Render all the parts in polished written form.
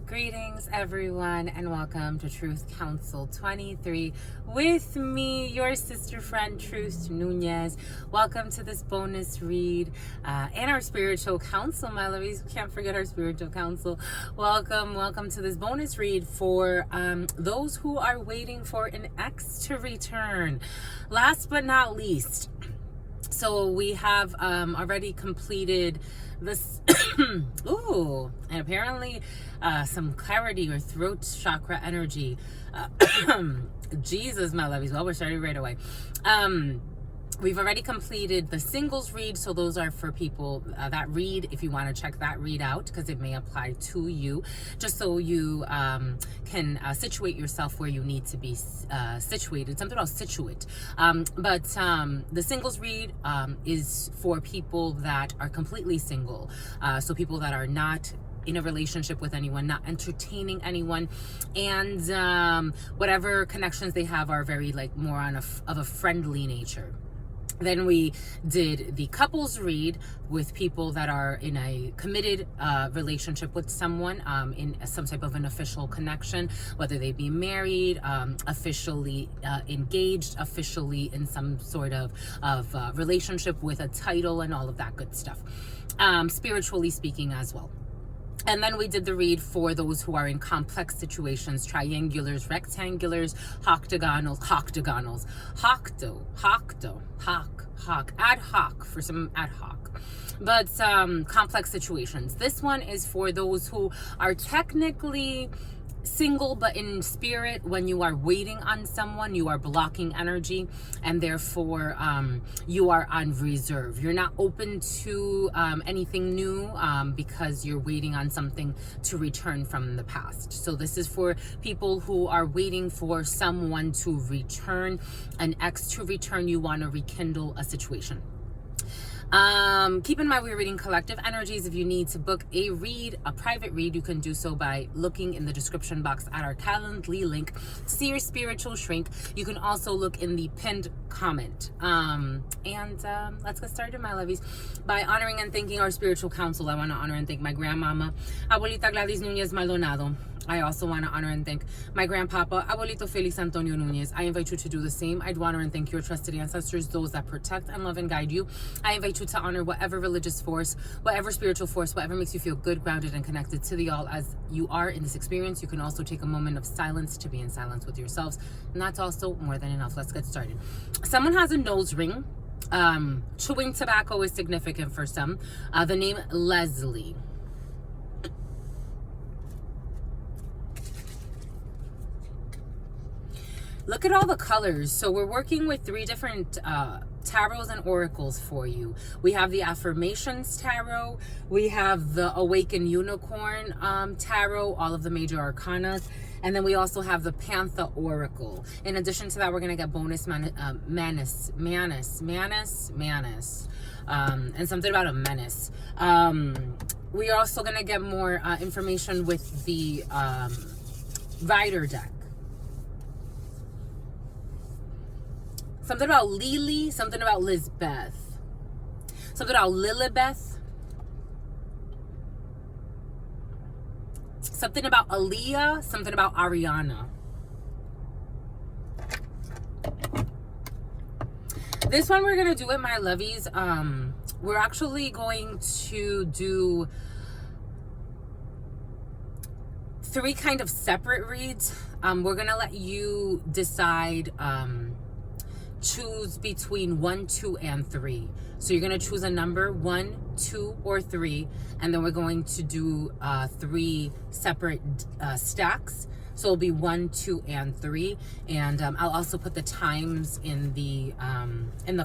Greetings, everyone, and welcome to Truth Council 23 with me, your sister friend, Truth Nunez. Welcome to this bonus read and our spiritual council, my lovies. We can't forget our spiritual council. Welcome to this bonus read for those who are waiting for an ex to return. Last but not least, so we have already completed this ooh, and apparently some clarity or throat chakra energy. Jesus, my lovies. Well, we're starting right away. We've already completed the singles read, so those are for people that read, if you want to check that read out, because it may apply to you, just so you can situate yourself where you need to be situated. Something about situate. But the singles read is for people that are completely single, so people that are not in a relationship with anyone, not entertaining anyone, and whatever connections they have are very more of a friendly nature. Then we did the couples read with people that are in a committed relationship with someone, in some type of an official connection, whether they be married, officially engaged, officially in some sort of relationship with a title and all of that good stuff, spiritually speaking as well. And then we did the read for those who are in complex situations, triangulars, rectangulars, ad hoc for some ad hoc. But complex situations. This one is for those who are technically single, but in spirit, when you are waiting on someone, you are blocking energy, and therefore you are on reserve. You're not open to anything new because you're waiting on something to return from the past. So this is for people who are waiting for someone to return, an ex to return. You want to rekindle a situation. Keep in mind, we're reading collective energies. If you need to book a read, a private read, you can do so by looking in the description box at our Calendly link to see your spiritual shrink. You can also look in the pinned comment. Let's get started, my lovies, by honoring and thanking our spiritual council. I want to honor and thank my grandmama, Abuelita Gladys Nunez Maldonado. I also want to honor and thank my grandpapa, Abuelito Felix Antonio Nunez. I invite you to do the same. I'd honor and thank your trusted ancestors, those that protect and love and guide you. I invite you to honor whatever religious force, whatever spiritual force, whatever makes you feel good, grounded, and connected to the all as you are in this experience. You can also take a moment of silence to be in silence with yourselves, and that's also more than enough. Let's get started. Someone has a nose ring. Chewing tobacco is significant for some. The name Leslie. Look at all the colors. So we're working with 3 different tarots and oracles for you. We have the Affirmations Tarot. We have the Awakened Unicorn Tarot, all of the major arcana. And then we also have the Panther Oracle. In addition to that, we're going to get bonus Manus. And something about a menace. We are also going to get more information with the Rider deck. Something about Lily, something about Lizbeth, something about Lilibeth, something about Aaliyah, something about Ariana. This one we're going to do it, my lovies. We're actually going to do 3 kind of separate reads. We're going to let you decide, choose between 1, 2, and 3. So you're going to choose a number 1, 2, or 3, and then we're going to do 3 separate stacks. So it'll be 1, 2, and 3, and I'll also put the times in the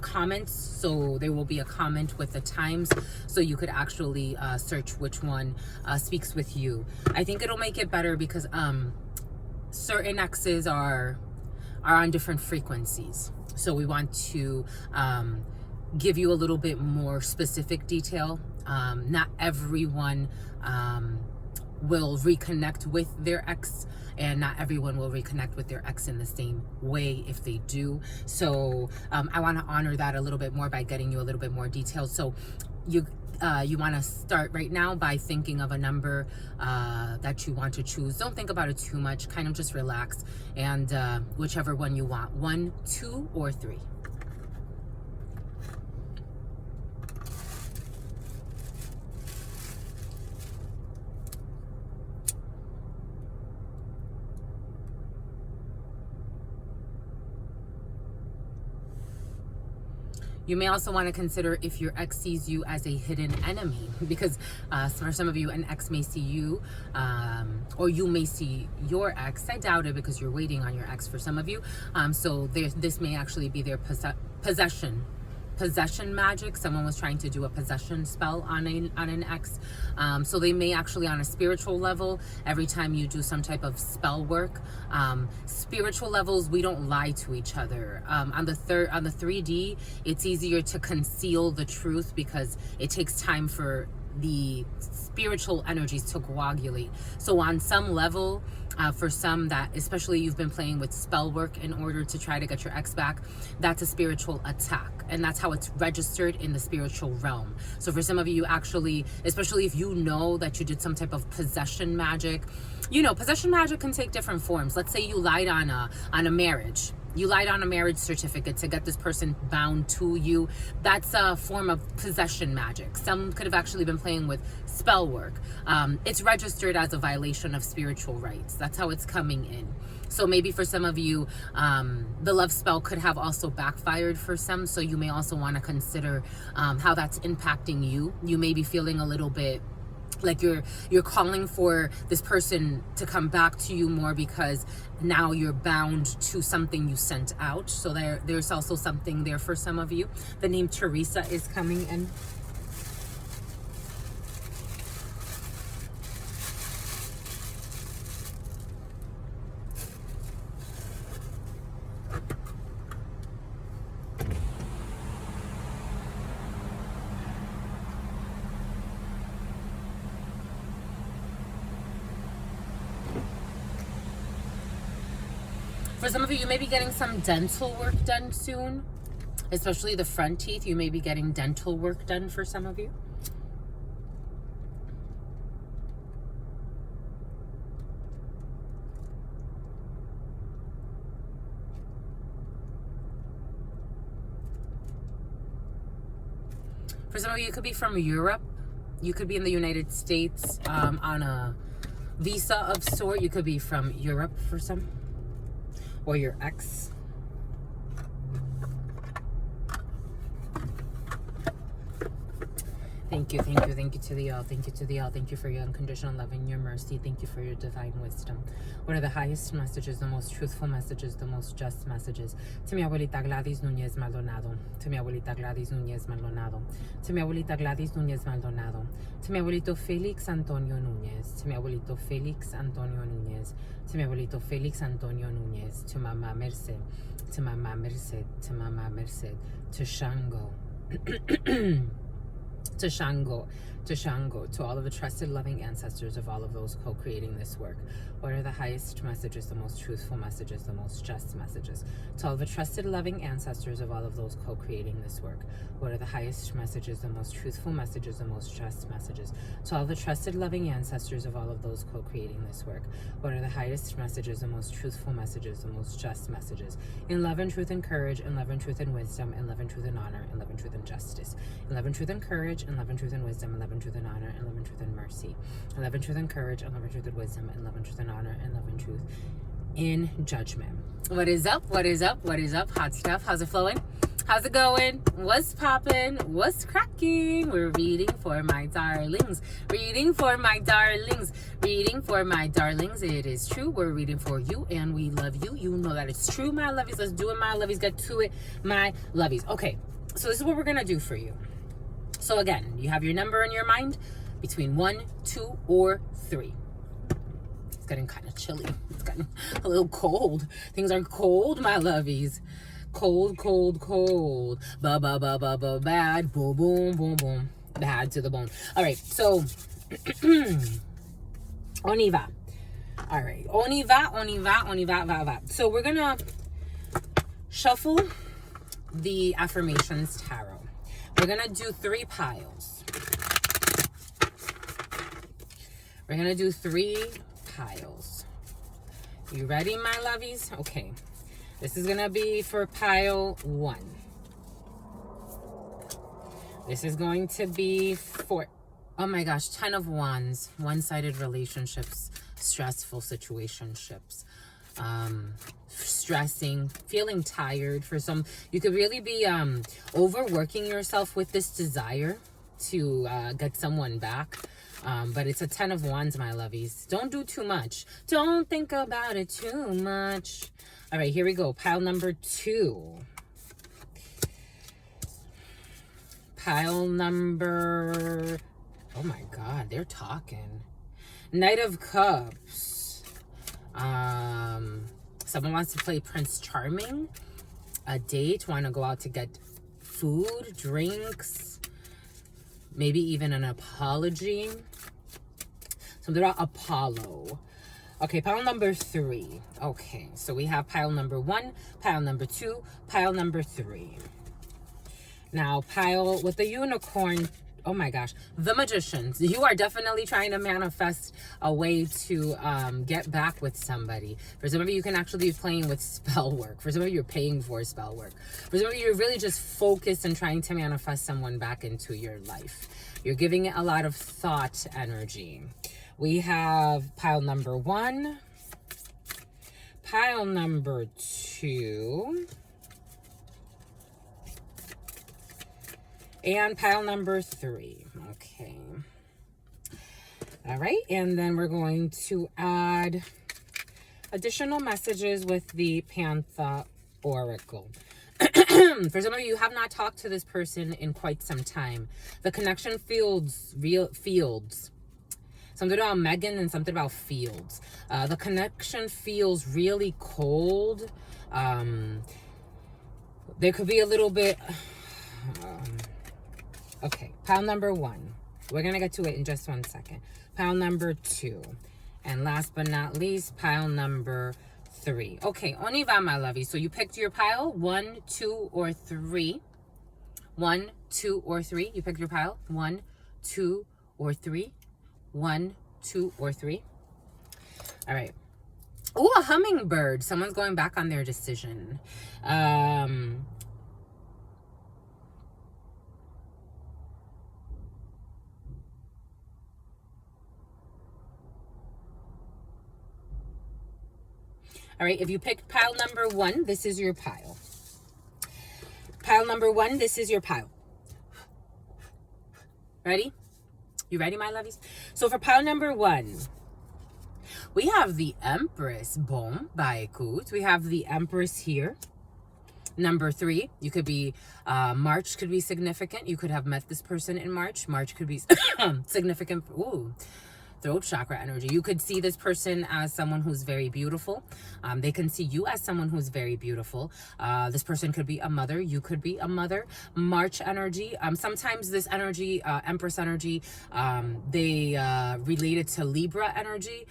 comments. So there will be a comment with the times, so you could actually search which one speaks with you. I think it'll make it better because certain X's are on different frequencies. So we want to give you a little bit more specific detail. Not everyone will reconnect with their ex, and not everyone will reconnect with their ex in the same way if they do. So I want to honor that a little bit more by getting you a little bit more detail. So you want to start right now by thinking of a number that you want to choose. Don't think about it too much. Kind of just relax, and whichever one you want, 1, 2, or 3. You may also want to consider if your ex sees you as a hidden enemy, because for some of you, an ex may see you, or you may see your ex. I doubt it, because you're waiting on your ex for some of you. So this may actually be their possession magic. Someone was trying to do a possession spell on an ex. So they may actually, on a spiritual level, every time you do some type of spell work, spiritual levels, we don't lie to each other. On the 3D, it's easier to conceal the truth, because it takes time for the spiritual energies to coagulate. So on some level, for some that, especially you've been playing with spell work in order to try to get your ex back, that's a spiritual attack, and that's how it's registered in the spiritual realm. So for some of you, actually, especially if you know that you did some type of possession magic, possession magic can take different forms. Let's say you lied on a marriage. You lied on a marriage certificate to get this person bound to you. That's a form of possession magic. Some could have actually been playing with spell work. It's registered as a violation of spiritual rights. That's how it's coming in. So maybe for some of you, the love spell could have also backfired for some. So you may also want to consider how that's impacting you. You may be feeling a little bit like you're calling for this person to come back to you more, because now you're bound to something you sent out. So there's also something there for some of you. The name Teresa is coming in. For some of you, you may be getting some dental work done soon, especially the front teeth. You may be getting dental work done for some of you. For some of you, it could be from Europe. You could be in the United States on a visa of sort. You could be from Europe for some. Or your ex. Thank you to the all. Thank you to the all. Thank you for your unconditional love and your mercy. Thank you for your divine wisdom. What are the highest messages, the most truthful messages, the most just messages? To mi abuelita Gladys Núñez Maldonado. To mi abuelita Gladys Núñez Maldonado. To mi abuelita Gladys Núñez Maldonado. To mi abuelito Felix Antonio Núñez. To mi abuelito Felix Antonio Núñez. To mi abuelito Felix Antonio Núñez. To Mama Merced. To Mama Merced. To Mama Merced. To Shango. To Shango, to all of the trusted, loving ancestors of all of those co-creating this work. What are the highest messages, the most truthful messages, the most just messages? To all of the trusted, loving ancestors of all of those co-creating this work. What are the highest messages, the most truthful messages, the most just messages? To all of the trusted, loving ancestors of all of those co-creating this work. What are the highest messages, the most truthful messages, the most just messages? In love and truth and courage, in love and truth and wisdom, in love and truth and honor, in love and truth and justice. In love and truth and courage, in love and truth and wisdom, in love and truth and honor, in love and truth and mercy. In love and truth and courage, in love and truth and wisdom, in love and truth and honor, in love and truth in judgment. What is up? What is up? What is up? Hot stuff. How's it flowing? How's it going? What's popping? What's cracking? We're reading for my darlings. Reading for my darlings. Reading for my darlings. It is true. We're reading for you and we love you. You know that it's true, my lovies. Let's do it, my lovies. Get to it, my lovies. Okay, so this is what we're going to do for you. So again, you have your number in your mind between 1, 2, or 3. It's getting kind of chilly. It's getting a little cold. Things are cold, my lovies. Cold, cold, cold. Ba ba ba ba ba bad. Boom, boom, boom, boom. Bad to the bone. All right, so on y va. All right, on y va, on y va, on y va, va, va. So we're gonna shuffle the affirmations tarot. We're gonna do 3 piles. We're going to do 3 piles. You ready, my lovies? Okay. This is going to be for pile 1. This is going to be for, oh my gosh, 10 of Wands. One-sided relationships, stressful situationships, stressing, feeling tired. For some, you could really be overworking yourself with this desire to get someone back. But it's a 10 of Wands, my lovies. Don't do too much. Don't think about it too much. All right, here we go. Pile number 2. Pile number... Oh my God, they're talking. Knight of Cups. Someone wants to play Prince Charming. A date. Want to go out to get food, drinks. Maybe even an apology. Something about Apollo. Okay, pile number 3. Okay, so we have pile number 1, pile number 2, pile number 3. Now, pile with the unicorn. Oh my gosh, the Magicians. You are definitely trying to manifest a way to get back with somebody. For some of you, you can actually be playing with spell work. For some of you, you're paying for spell work. For some of you, you're really just focused and trying to manifest someone back into your life. You're giving it a lot of thought energy. We have pile number 1, pile number 2, and pile number 3. Okay. All right. And then we're going to add additional messages with the Panther Oracle. For some of you, you have not talked to this person in quite some time. The connection feels real. Fields. Something about Megan and something about fields. The connection feels really cold. There could be a little bit... okay, pile number 1. We're going to get to it in just 1 second. Pile number 2. And last but not least, pile number 3. Okay, on y va, my lovey. So you picked your pile, 1, 2, or 3. 1, 2, or 3. You picked your pile, 1, 2, or 3. 1, 2, or 3. All right. Oh, a hummingbird. Someone's going back on their decision. All right, if you picked pile number 1, this is your pile. Pile number 1, this is your pile. Ready? You ready, my lovies? So for pile number 1, we have the Empress. Boom, by écoute. We have the Empress here. Number 3, you could be, March could be significant. You could have met this person in March. March could be significant. Ooh. Throat chakra energy. You could see this person as someone who's very beautiful. They can see you as someone who's very beautiful. This person could be a mother. You could be a mother. March energy. Sometimes this energy, Empress energy, they relate it to Libra energy.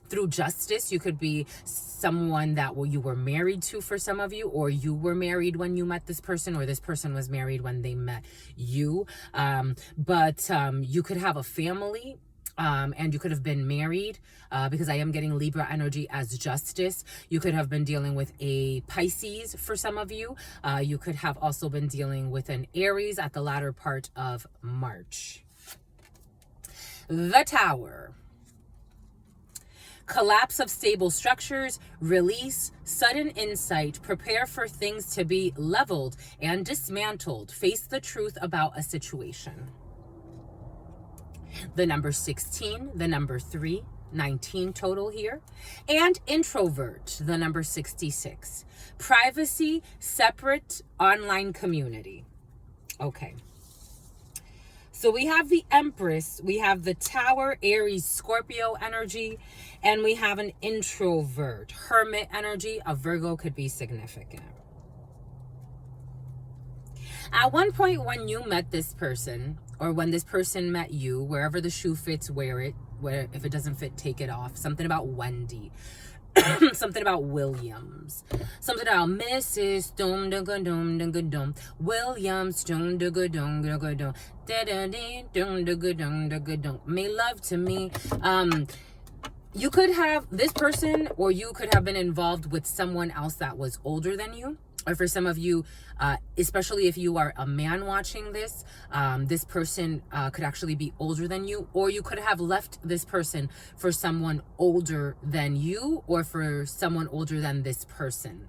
Through justice, you could be someone that you were married to for some of you, or you were married when you met this person, or this person was married when they met you. But you could have a family. And you could have been married, because I am getting Libra energy as justice. You could have been dealing with a Pisces for some of you. You could have also been dealing with an Aries at the latter part of March. The Tower. Collapse of stable structures, release, sudden insight, prepare for things to be leveled and dismantled, face the truth about a situation. The number 16, the number 3, 19 total here. And introvert, the number 66. Privacy, separate, online community. Okay. So we have the Empress, we have the Tower, Aries, Scorpio energy, and we have an introvert, Hermit energy. A Virgo could be significant. At one point when you met this person, or when this person met you, wherever the shoe fits, wear it. If it doesn't fit, take it off. Something about Wendy. Something about Williams. Something about Mrs. Dum dum dum dum dum Williams dum dum dum dum dum da da dum dum dum dum. Make love to me. You could have this person, or you could have been involved with someone else that was older than you. Or for some of you, especially if you are a man watching this, this person could actually be older than you. Or you could have left this person for someone older than you, or for someone older than this person.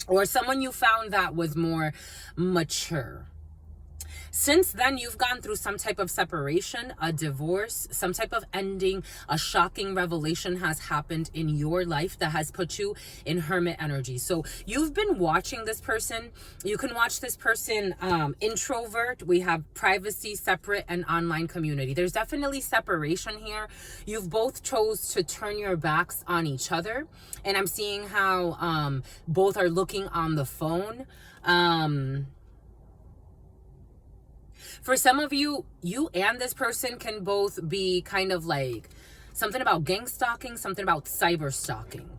Or someone you found that was more mature. Since then, you've gone through some type of separation, a divorce, some type of ending. A shocking revelation has happened in your life that has put you in hermit energy. So you've been watching this person. You can watch this person introvert. We have privacy, separate, and online community. There's definitely separation here. You've both chose to turn your backs on each other. And I'm seeing how both are looking on the phone. For some of you, you and this person can both be kind of like something about gang stalking, something about cyber stalking.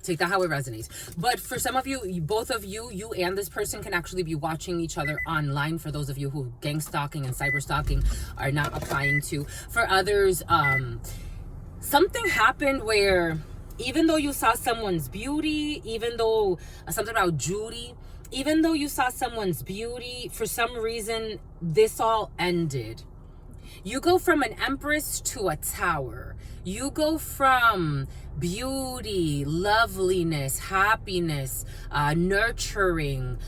Take that how it resonates. But for some of you, both of you, you and this person can actually be watching each other online. For those of you who gang stalking and cyber stalking are not applying to. For others, something happened where even though you saw someone's beauty, even though something about Judy, even though you saw someone's beauty, for some reason, this all ended. You go from an empress to a tower. You go from beauty, loveliness, happiness, nurturing,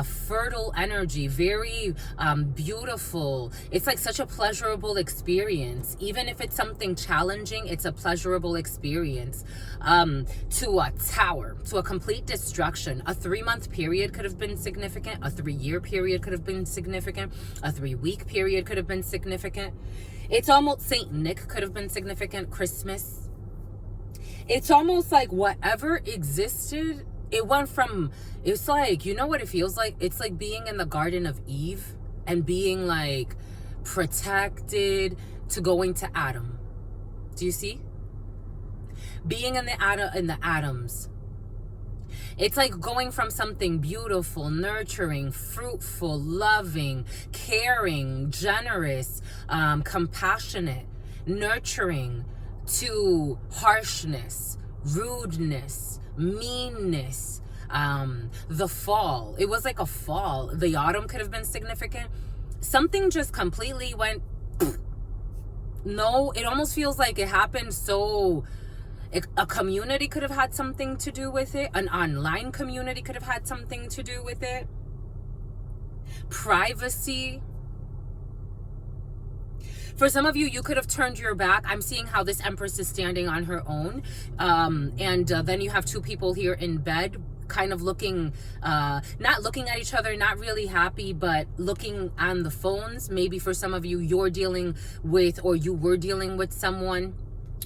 fertile energy, very beautiful. It's like such a pleasurable experience. Even if it's something challenging, it's a pleasurable experience. To a tower, to a complete destruction. A 3-month period could have been significant. A 3-year period could have been significant. A 3-week period could have been significant. It's almost Saint Nick could have been significant. Christmas. It's almost like whatever existed, it went from, it's like, you know what it feels like? It's like being in the Garden of Eve and being like protected to going to Adam. Do you see? Being in the atoms. It's like going from something beautiful, nurturing, fruitful, loving, caring, generous, compassionate, nurturing, to harshness, rudeness, meanness, the fall. It was like a fall. The autumn could have been significant. Something just completely went, no, it almost feels like it happened so... A community could have had something to do with it. An online community could have had something to do with it. Privacy. For some of you, you could have turned your back. I'm seeing how this Empress is standing on her own. Then you have two people here in bed, kind of looking, not looking at each other, not really happy, but looking on the phones. Maybe for some of you, you're dealing with, or you were dealing with someone.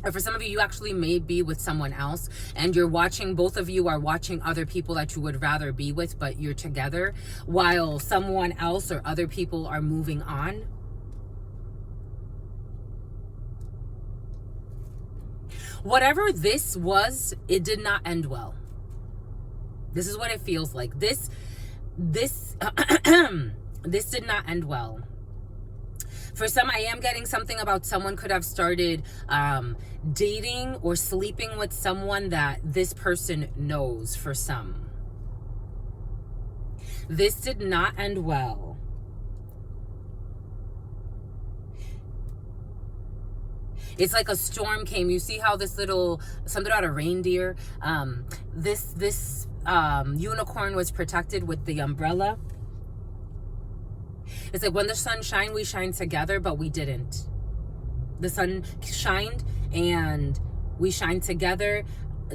Or for some of you, you actually may be with someone else, and you're watching, both of you are watching other people that you would rather be with, but you're together, while someone else or other people are moving on. Whatever this was, it did not end well. This is what it feels like. This did not end well. For some, I am getting something about someone could have started dating or sleeping with someone that this person knows. For some, this did not end well. It's like a storm came. You see how this little, something about a reindeer, this unicorn was protected with the umbrella. It's like when the sun shined, we shined together, but we didn't. The sun shined and we shined together.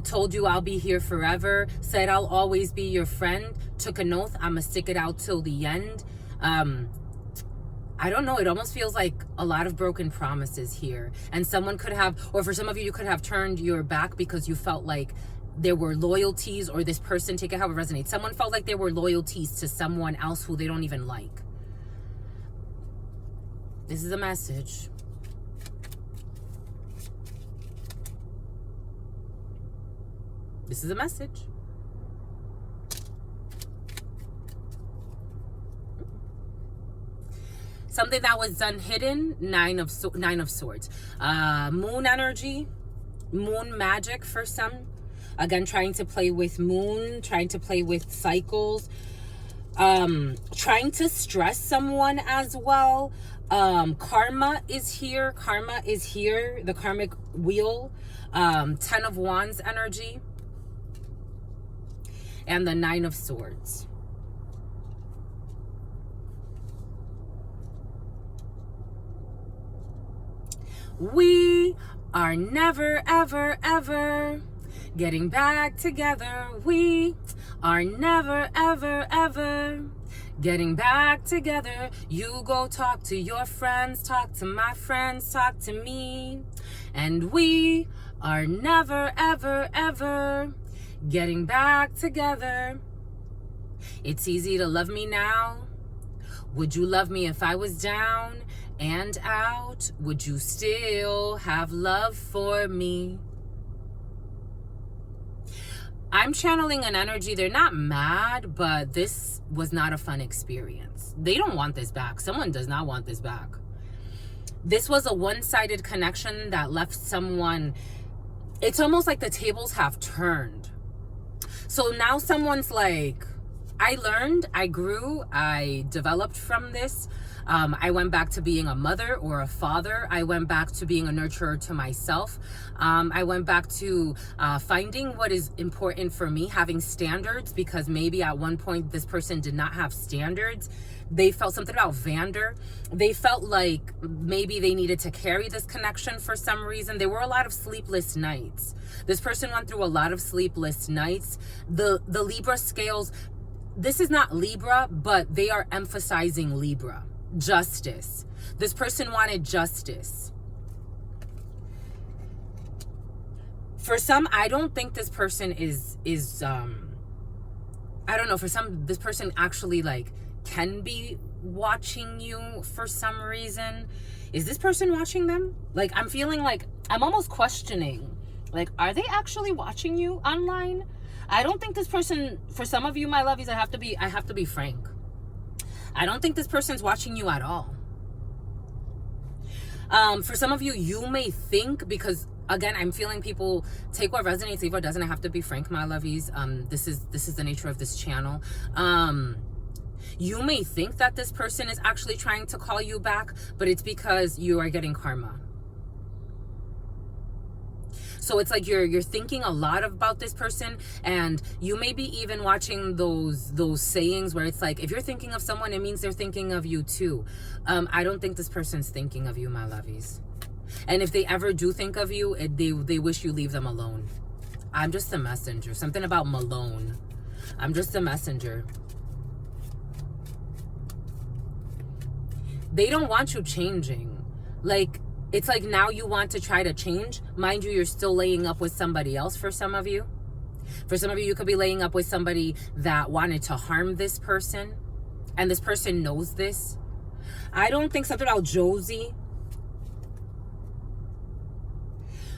Told you I'll be here forever. Said I'll always be your friend. Took an oath. I'm gonna stick it out till the end. I don't know. It almost feels like a lot of broken promises here. And someone could have, or for some of you, you could have turned your back because you felt like there were loyalties, or this person, take it how it resonates. Someone felt like there were loyalties to someone else who they don't even like. This is a message. This is a message. Something that was done hidden, Nine of Swords. Moon energy, moon magic for some. Again, trying to play with moon, trying to play with cycles. Trying to stress someone as well. Karma is here. Karma is here. The karmic wheel. 10 of Wands energy. And the 9 of Swords. We are never, ever, ever getting back together. We are never, ever, ever getting back together. You go talk to your friends, talk to my friends, talk to me. And we are never, ever, ever getting back together. It's easy to love me now. Would you love me if I was down and out? Would you still have love for me? I'm channeling an energy. They're not mad, but this was not a fun experience. They don't want this back. Someone does not want this back. This was a one-sided connection that left someone, it's almost like the tables have turned. So now someone's like, I learned, I grew, I developed from this. I went back to being a mother or a father. I went back to being a nurturer to myself. I went back to finding what is important for me, having standards, because maybe at one point this person did not have standards. They felt something about Vander. They felt like maybe they needed to carry this connection for some reason. There were a lot of sleepless nights. This person went through a lot of sleepless nights. The Libra scales, this is not Libra, but they are emphasizing Libra. Justice. This person wanted justice. For some, I don't think this person is I don't know, for some, this person actually like can be watching you for some reason. Is this person watching them? Like, I'm feeling like I'm almost questioning, like, are they actually watching you online? I don't think this person, for some of you, my lovies, I have to be frank. I don't think this person's watching you at all. For some of you, you may think, because again, I'm feeling people take what resonates, leave what doesn't. I have to be frank, my lovies. This is the nature of this channel. You may think that this person is actually trying to call you back, but it's because you are getting karma. So it's like you're thinking a lot about this person, and you may be even watching those sayings where it's like, if you're thinking of someone, it means they're thinking of you too. I don't think this person's thinking of you, my lovies. And if they ever do think of you, they wish you leave them alone. I'm just a messenger. Something about Malone. I'm just a messenger. They don't want you changing. Like, it's like now you want to try to change. Mind you, you're still laying up with somebody else for some of you. For some of you, you could be laying up with somebody that wanted to harm this person. And this person knows this. I don't think something about Josie.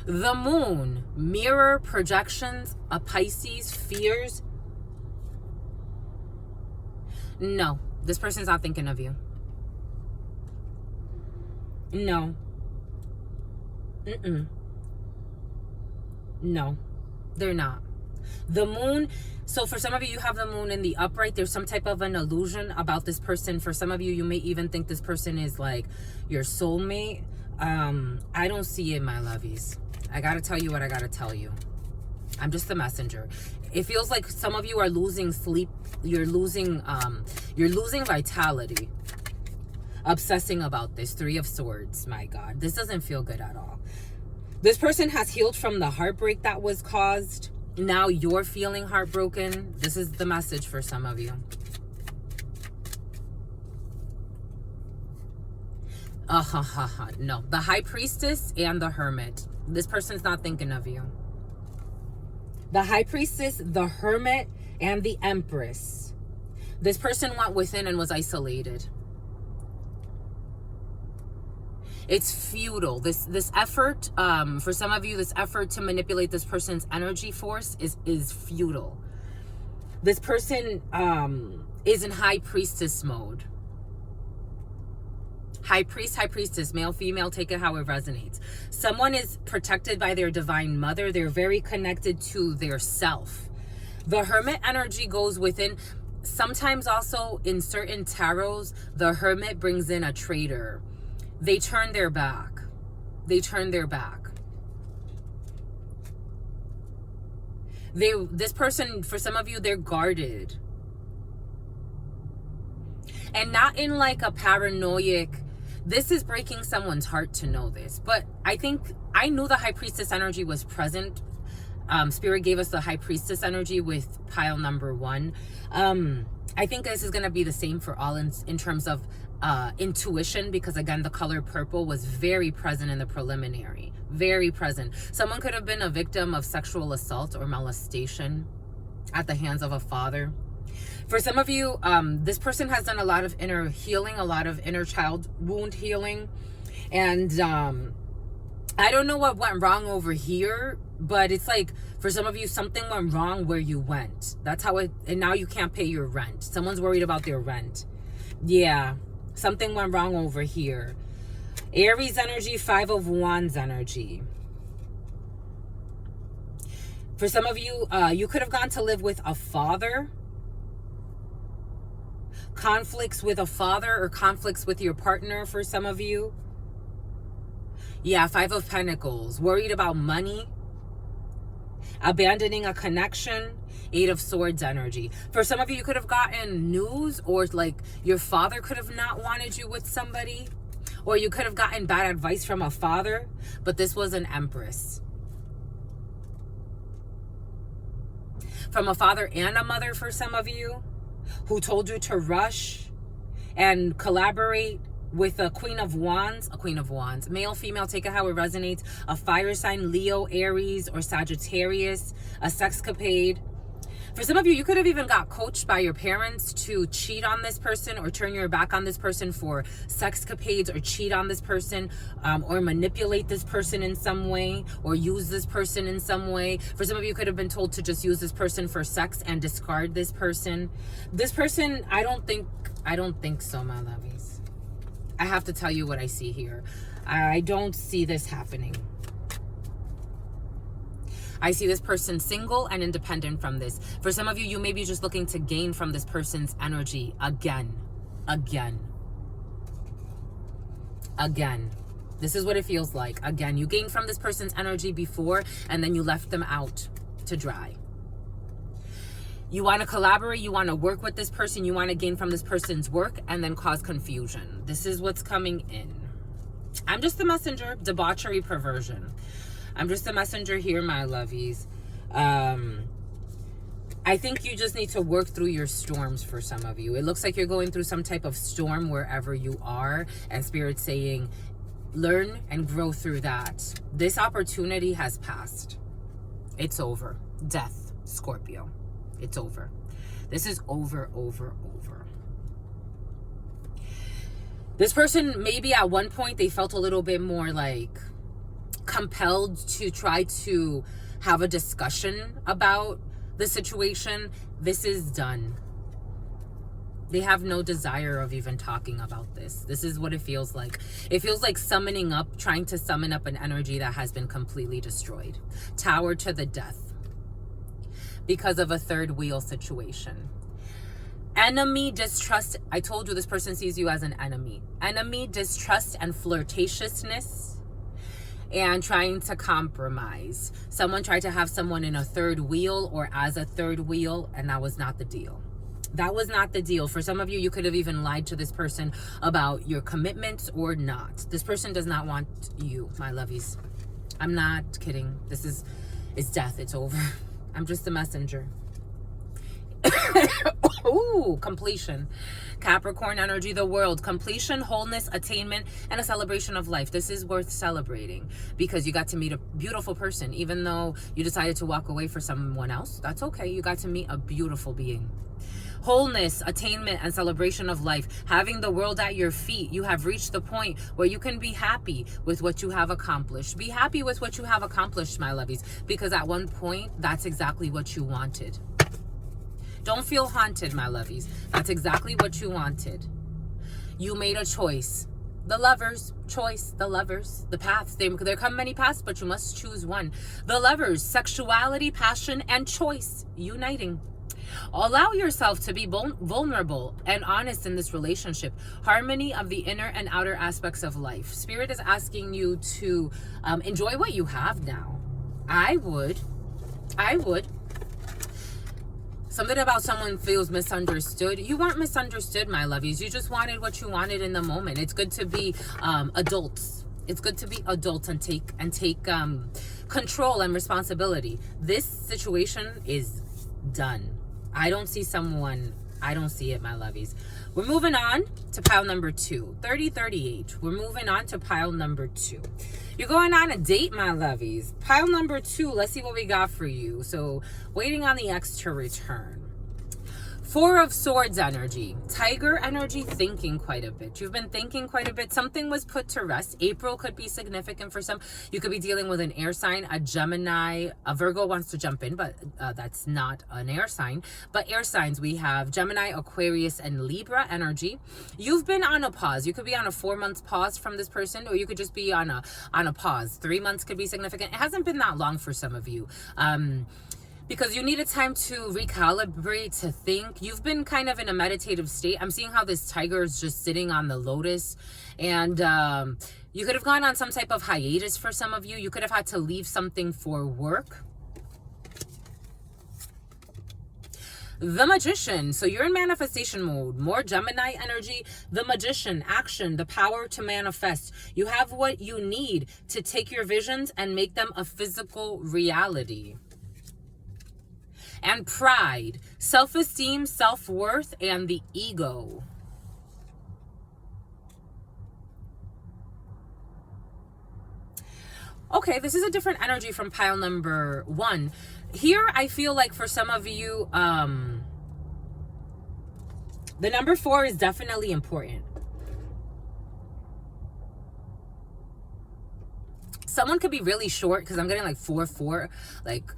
The moon, mirror, projections, a Pisces, fears. No, this person's not thinking of you. No. No, they're not. The moon, so for some of you, you have the moon in the upright. There's some type of an illusion about this person. For some of you, you may even think this person is like your soulmate. I don't see it, my lovies. I gotta tell you what I gotta tell you. I'm just the messenger. It feels like some of you are losing sleep. You're losing vitality. Obsessing about this. 3 of Swords. My God, this doesn't feel good at all. This person has healed from the heartbreak that was caused. Now you're feeling heartbroken. This is the message for some of you. No. The High Priestess and the Hermit. This person's not thinking of you. The High Priestess, the Hermit, and the Empress. This person went within and was isolated. It's futile. This effort, for some of you, this effort to manipulate this person's energy force is futile. This person is in high priestess mode. High priest, high priestess, male, female, take it how it resonates. Someone is protected by their divine mother. They're very connected to their self. The hermit energy goes within. Sometimes also in certain tarots, the hermit brings in a traitor. They turn their back. They turn their back. This person, for some of you, they're guarded. And not in like a paranoid. This is breaking someone's heart to know this. But I think I knew the high priestess energy was present. Spirit gave us the high priestess energy with pile number 1. I think this is going to be the same for all in terms of intuition, because again, the color purple was very present in the preliminary. Very present. Someone could have been a victim of sexual assault or molestation at the hands of a father. For some of you, this person has done a lot of inner healing, a lot of inner child wound healing. And I don't know what went wrong over here, but it's like, for some of you, something went wrong where you went. That's how it, and now you can't pay your rent. Someone's worried about their rent. Yeah, something went wrong over here. Aries energy, 5 of Wands energy. For some of you, you could have gone to live with a father. Conflicts with a father or conflicts with your partner for some of you. Yeah, 5 of Pentacles. Worried about money. Abandoning a connection. 8 of Swords energy. For some of you, you could have gotten news, or like your father could have not wanted you with somebody. Or you could have gotten bad advice from a father. But this was an Empress. From a father and a mother for some of you, who told you to rush and collaborate with a Queen of Wands. A Queen of Wands. Male, female, take it how it resonates. A fire sign, Leo, Aries, or Sagittarius. A sexcapade. For some of you, you could have even got coached by your parents to cheat on this person or turn your back on this person for sexcapades, or cheat on this person, or manipulate this person in some way, or use this person in some way. For some of you, could have been told to just use this person for sex and discard this person. This person, I don't think so, my lovies. I have to tell you what I see here. I don't see this happening. I see this person single and independent from this. For some of you, you may be just looking to gain from this person's energy again. This is what it feels like. Again, you gained from this person's energy before, and then you left them out to dry. You want to collaborate, you want to work with this person, you want to gain from this person's work, and then cause confusion. This is what's coming in. I'm just the messenger. Debauchery, perversion. I'm just a messenger here, my lovies. I think you just need to work through your storms for some of you. It looks like you're going through some type of storm wherever you are. And Spirit's saying, learn and grow through that. This opportunity has passed. It's over. Death, Scorpio. It's over. This is over. This person, maybe at one point, they felt a little bit more like compelled to try to have a discussion about the situation. This is done. They have no desire of even talking about this. This is what it feels like. It feels like summoning up, trying to summon up an energy that has been completely destroyed. Tower to the death because of a third wheel situation. Enemy, distrust. I told you this person sees you as an enemy. Enemy, distrust, and flirtatiousness. And trying to compromise. Someone tried to have someone in a third wheel or as a third wheel, and that was not the deal. That was not the deal. For some of you, you could have even lied to this person about your commitments or not. This person does not want you, my lovies. I'm not kidding. It's death. It's over. I'm just a messenger. Ooh, completion. Capricorn energy, the world. Completion, wholeness, attainment, and a celebration of life. This is worth celebrating because you got to meet a beautiful person. Even though you decided to walk away for someone else, that's okay. You got to meet a beautiful being. wholeness, attainment, and celebration of life. Having the world at your feet, you have reached the point where you can be happy with what you have accomplished. Be happy with what you have accomplished, my lovies, because at one point, that's exactly what you wanted. Don't feel haunted, my lovies. That's exactly what you wanted. You made a choice. The lovers, choice, the lovers, the paths. There come many paths, but you must choose one. The lovers, sexuality, passion, and choice, uniting. Allow yourself to be vulnerable and honest in this relationship. Harmony of the inner and outer aspects of life. Spirit is asking you to enjoy what you have now. I would. Something about someone feels misunderstood. You weren't misunderstood, my lovies. You just wanted what you wanted in the moment. It's good to be adults. It's good to be adults and take control and responsibility. This situation is done. I don't see it, my lovies. We're moving on to pile number 2. 3038. We're moving on to pile number 2. You're going on a date, my lovies. Pile number 2. Let's see what we got for you. So, waiting on the ex to return. 4 of Swords energy. Tiger energy, thinking quite a bit. You've been thinking quite a bit. Something was put to rest. April could be significant for some. You could be dealing with an air sign, a Gemini. A Virgo wants to jump in, but that's not an air sign. But air signs, we have Gemini, Aquarius, and Libra energy. You've been on a pause. You could be on a 4-month pause from this person, or you could just be on a pause. 3 months could be significant. It hasn't been that long for some of you. Because you needed time to recalibrate, to think. You've been kind of in a meditative state. I'm seeing how this tiger is just sitting on the lotus. And you could have gone on some type of hiatus for some of you. You could have had to leave something for work. The Magician. So you're in manifestation mode. More Gemini energy. The Magician. Action. The power to manifest. You have what you need to take your visions and make them a physical reality. And pride, self-esteem, self-worth, and the ego. Okay, this is a different energy from pile number 1. Here, I feel like for some of you, the number 4 is definitely important. Someone could be really short, because I'm getting like 4'4", like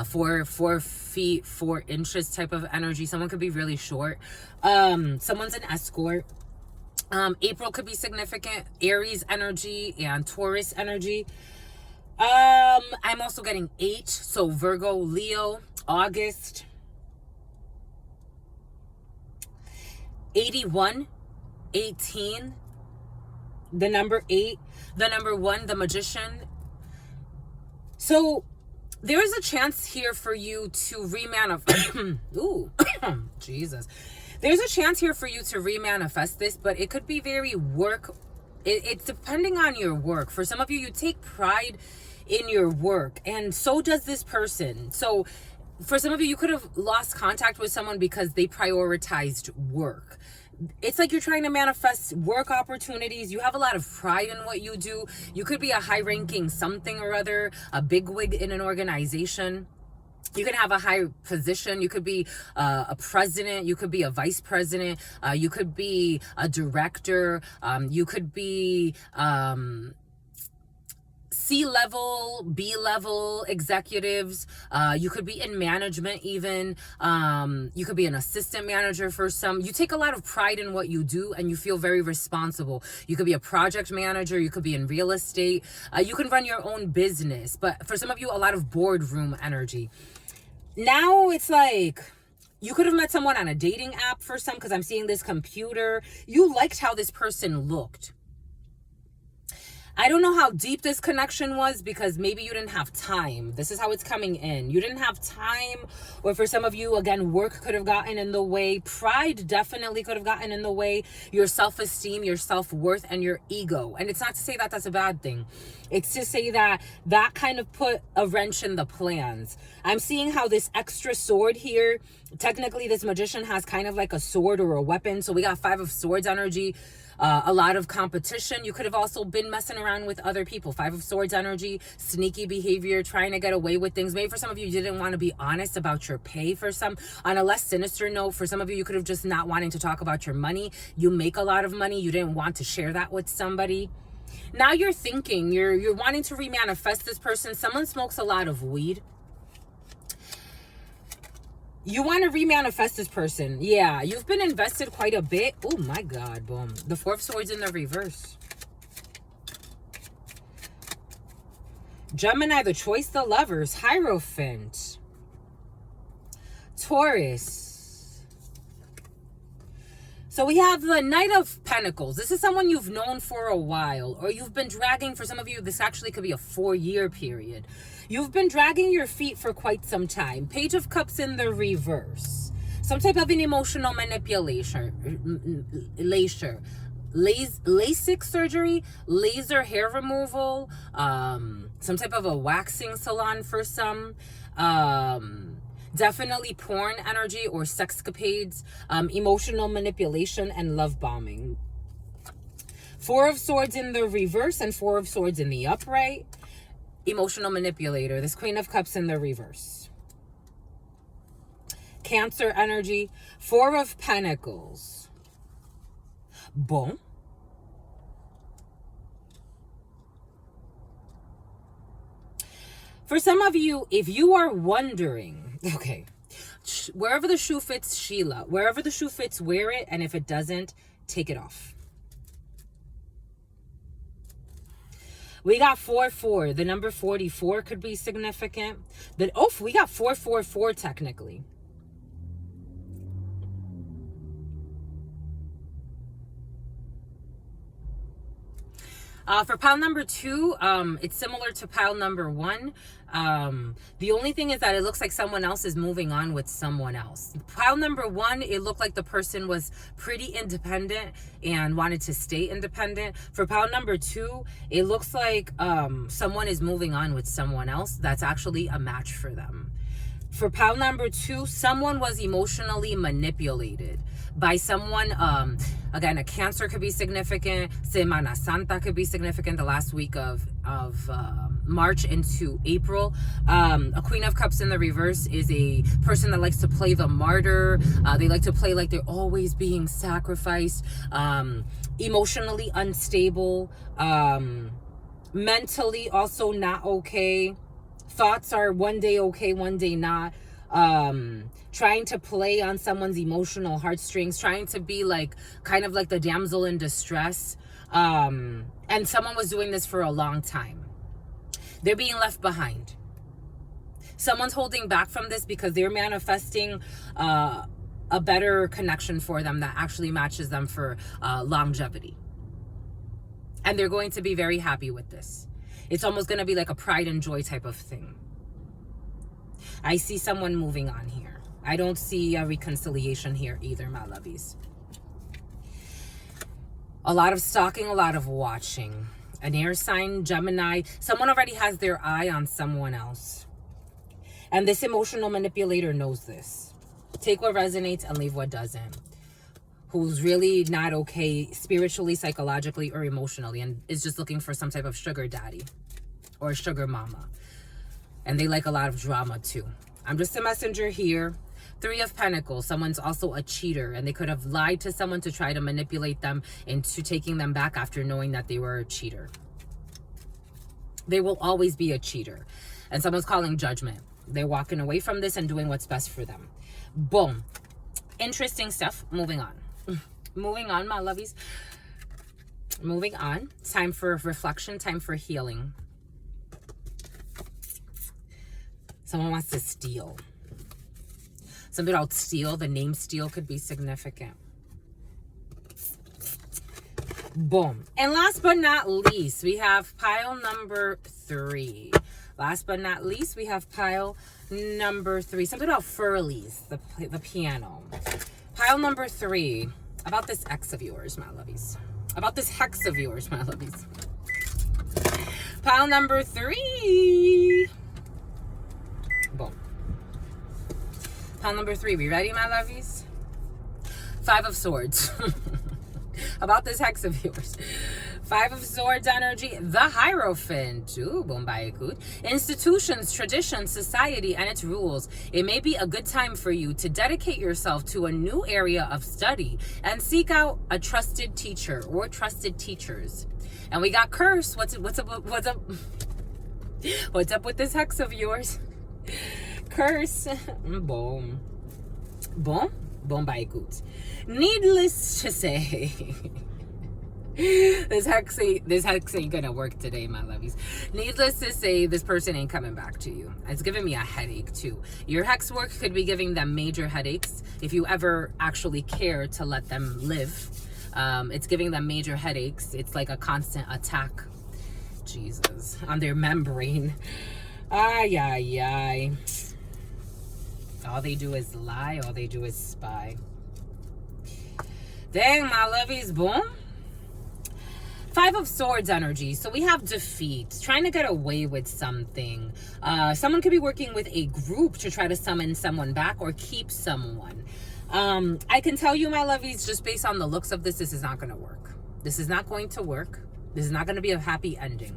4 feet 4 inches type of energy. Someone could be really short. Someone's an escort. April could be significant. Aries energy and Taurus energy. I'm also getting 8, so Virgo, Leo. August. 81, 18, the number 8, the number 1, the Magician. So there is a chance here for you to remanifest. Ooh, Jesus. There's a chance here for you to remanifest this, but it could be very work. It's depending on your work. For some of you, you take pride in your work, and so does this person. So for some of you, you could have lost contact with someone because they prioritized work. It's like you're trying to manifest work opportunities. You have a lot of pride in what you do. You could be a high-ranking something or other, a bigwig in an organization. You can have a high position. You could be a president. You could be a vice president. You could be a director. You could be C-level, B-level executives. You could be in management even. You could be an assistant manager for some. You take a lot of pride in what you do and you feel very responsible. You could be a project manager. You could be in real estate. You can run your own business. But for some of you, a lot of boardroom energy. Now it's like you could have met someone on a dating app for some, because I'm seeing this computer. You liked how this person looked. I don't know how deep this connection was, because maybe you didn't have time. This is how it's coming in. You didn't have time, or for some of you, again, work could have gotten in the way. Pride definitely could have gotten in the way. Your self-esteem, your self-worth, and your ego. And it's not to say that that's a bad thing. It's to say that that kind of put a wrench in the plans. I'm seeing how this extra sword here, technically this magician has kind of like a sword or a weapon. So we got 5 of Swords energy, a lot of competition. You could have also been messing around with other people. 5 of Swords energy, sneaky behavior, trying to get away with things. Maybe for some of you, you didn't want to be honest about your pay. For some, on a less sinister note, for some of you, you could have just not wanting to talk about your money. You make a lot of money. You didn't want to share that with somebody. Now you're thinking, you're wanting to remanifest this person. Someone smokes a lot of weed. You want to remanifest this person. Yeah, you've been invested quite a bit. Oh my God, boom. The 4 of Swords in the reverse. Gemini, the Choice, the Lovers, Hierophant. Taurus. So we have the Knight of Pentacles. This is someone you've known for a while, or you've been dragging. For some of you, this actually could be a 4-year period. You've been dragging your feet for quite some time. Page of Cups in the reverse. Some type of an emotional manipulation. LASIK surgery, laser hair removal, some type of a waxing salon for some. Definitely porn energy or sexcapades, emotional manipulation, and love bombing. 4 of Swords in the reverse and 4 of Swords in the upright. Emotional manipulator. This Queen of Cups in the reverse. Cancer energy. 4 of Pentacles. Bon. For some of you, if you are wondering, okay, wherever the shoe fits, Sheila. Wherever the shoe fits, wear it. And if it doesn't, take it off. We got 4-4. The number 44 could be significant. We got 4-4-4 technically. For pile number 2, it's similar to pile number 1. The only thing is that it looks like someone else is moving on with someone else. Pile number 1, it looked like the person was pretty independent and wanted to stay independent. For pile number 2, it looks like someone is moving on with someone else that's actually a match for them. For pile number 2, someone was emotionally manipulated by someone. Again, a Cancer could be significant. Semana Santa could be significant. The last week of March into April. A Queen of Cups in the reverse is a person that likes to play the martyr. They like to play like they're always being sacrificed. Emotionally unstable. Mentally also not okay. Thoughts are one day okay, one day not. Trying to play on someone's emotional heartstrings, trying to be like kind of like the damsel in distress. And someone was doing this for a long time. They're being left behind. Someone's holding back from this because they're manifesting a better connection for them that actually matches them for longevity. And they're going to be very happy with this. It's almost going to be like a pride and joy type of thing. I see someone moving on here. I don't see a reconciliation here either, my lovies. A lot of stalking, a lot of watching. An air sign, Gemini. Someone already has their eye on someone else. And this emotional manipulator knows this. Take what resonates and leave what doesn't. Who's really not okay spiritually, psychologically, or emotionally, and is just looking for some type of sugar daddy or sugar mama. And they like a lot of drama too. I'm just a messenger here. 3 of Pentacles. Someone's also a cheater, and they could have lied to someone to try to manipulate them into taking them back after knowing that they were a cheater. They will always be a cheater. And someone's calling judgment. They're walking away from this and doing what's best for them. Boom. Interesting stuff. Moving on. Moving on, my lovies. Moving on. Time for reflection. Time for healing. Someone wants to steal. Something about steal. The name steal could be significant. Boom. And last but not least, we have pile number 3. Last but not least, we have pile number 3. Something about Furlies, the piano. Pile number 3. About this ex of yours, my lovies. About this hex of yours, my lovies. Pile number 3. Boom. Pile number 3. We ready, my lovies? 5 of Swords. About this hex of yours. 5 of Swords energy. The Hierophant. Ooh, Bombay good. Institutions, traditions, society, and its rules. It may be a good time for you to dedicate yourself to a new area of study and seek out a trusted teacher or trusted teachers. And we got Curse. What's up with this hex of yours? Curse. Boom. Boom. Bombay good. Needless to say, this hex ain't gonna work today, my lovies. Needless to say, this person ain't coming back to you. It's giving me a headache too. Your hex work could be giving them major headaches if you ever actually care to let them live. It's giving them major headaches. It's like a constant attack, Jesus, on their membrane. Ay, ay, ay. All they do is lie. All they do is spy. Dang, my lovies. Boom. 5 of Swords energy. So we have defeat, trying to get away with something. Someone could be working with a group to try to summon someone back or keep someone. I can tell you, my lovies, just based on the looks of this is not going to work. This is not going to work. This is not going to be a happy ending.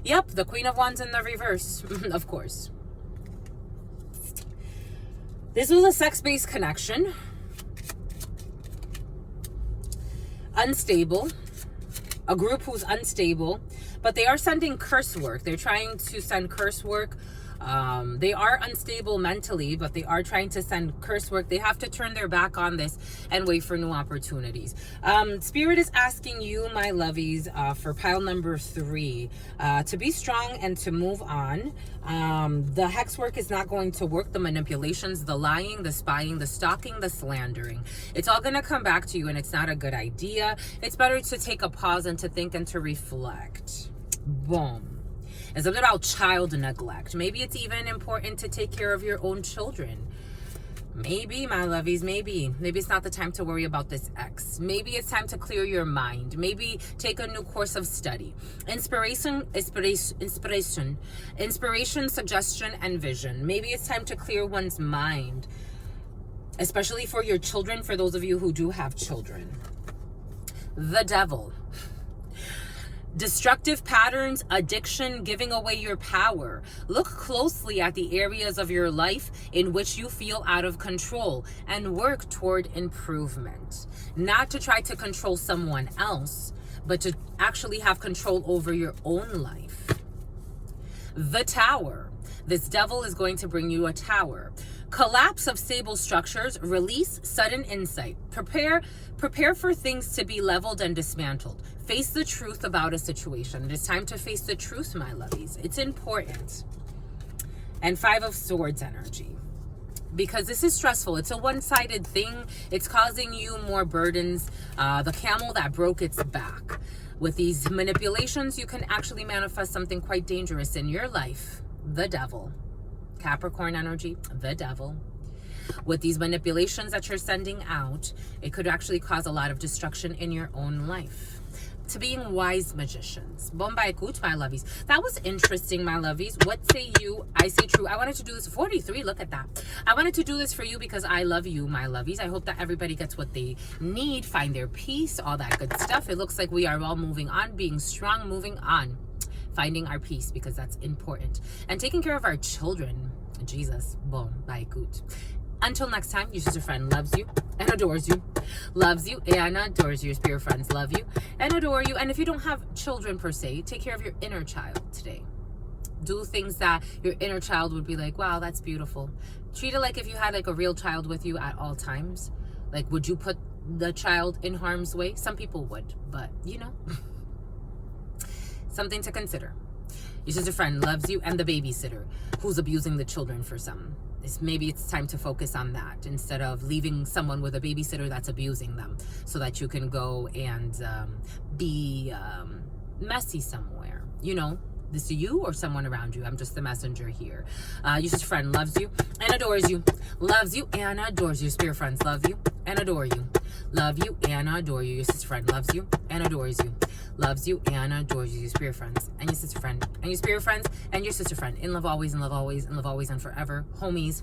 Yep, the Queen of Wands in the reverse, of course. This was a sex-based connection. Unstable. A group who's unstable. But they are sending curse work. They're trying to send curse work. They are unstable mentally, but they are trying to send curse work. They have to turn their back on this and wait for new opportunities. Spirit is asking you, my lovies, for pile number 3, to be strong and to move on. The hex work is not going to work. The manipulations, the lying, the spying, the stalking, the slandering. It's all going to come back to you, and it's not a good idea. It's better to take a pause and to think and to reflect. Boom. It's something about child neglect. Maybe it's even important to take care of your own children. Maybe, my lovies, maybe it's not the time to worry about this ex. Maybe it's time to clear your mind. Maybe take a new course of study. Inspiration, suggestion, and vision. Maybe it's time to clear one's mind, especially for your children, for those of you who do have children. The Devil. Destructive patterns, addiction, giving away your power. Look closely at the areas of your life in which you feel out of control and work toward improvement. Not to try to control someone else, but to actually have control over your own life. The Tower. This devil is going to bring you a tower. Collapse of stable structures, release, sudden insight. Prepare for things to be leveled and dismantled. Face the truth about a situation. It is time to face the truth, my lovies. It's important. And 5 of Swords energy. Because this is stressful. It's a one-sided thing. It's causing you more burdens. The camel that broke its back. With these manipulations, you can actually manifest something quite dangerous in your life. The Devil. Capricorn energy, the Devil. With these manipulations that you're sending out, it could actually cause a lot of destruction in your own life. To being wise magicians. Bombay Kuch, my lovies. That was interesting, my lovies. What say you? I say true. I wanted to do this. 43, look at that. I wanted to do this for you because I love you, my lovies. I hope that everybody gets what they need, find their peace, all that good stuff. It looks like we are all moving on, being strong, moving on. Finding our peace, because that's important. And taking care of our children. Jesus. Bombay Kuch. Until next time, your sister friend loves you and adores you. Loves you and adores you. Your spirit friends love you and adore you. And if you don't have children per se, take care of your inner child today. Do things that your inner child would be like, wow, that's beautiful. Treat it like if you had like a real child with you at all times. Like, would you put the child in harm's way? Some people would, but you know, something to consider. Your sister friend loves you and the babysitter who's abusing the children for some. Maybe it's time to focus on that instead of leaving someone with a babysitter that's abusing them, so that you can go and be messy somewhere. You know, this to you or someone around you. I'm just the messenger here. Your sister friend loves you and adores you. Loves you and adores you. Your spirit friends love you and adore you. Love you and adore you. Your sister friend loves you and adores you. Loves you and adores you. Your spirit friends and your sister friend and your spirit friends and your sister friend. In love always, in love always, in love always and forever. Homies.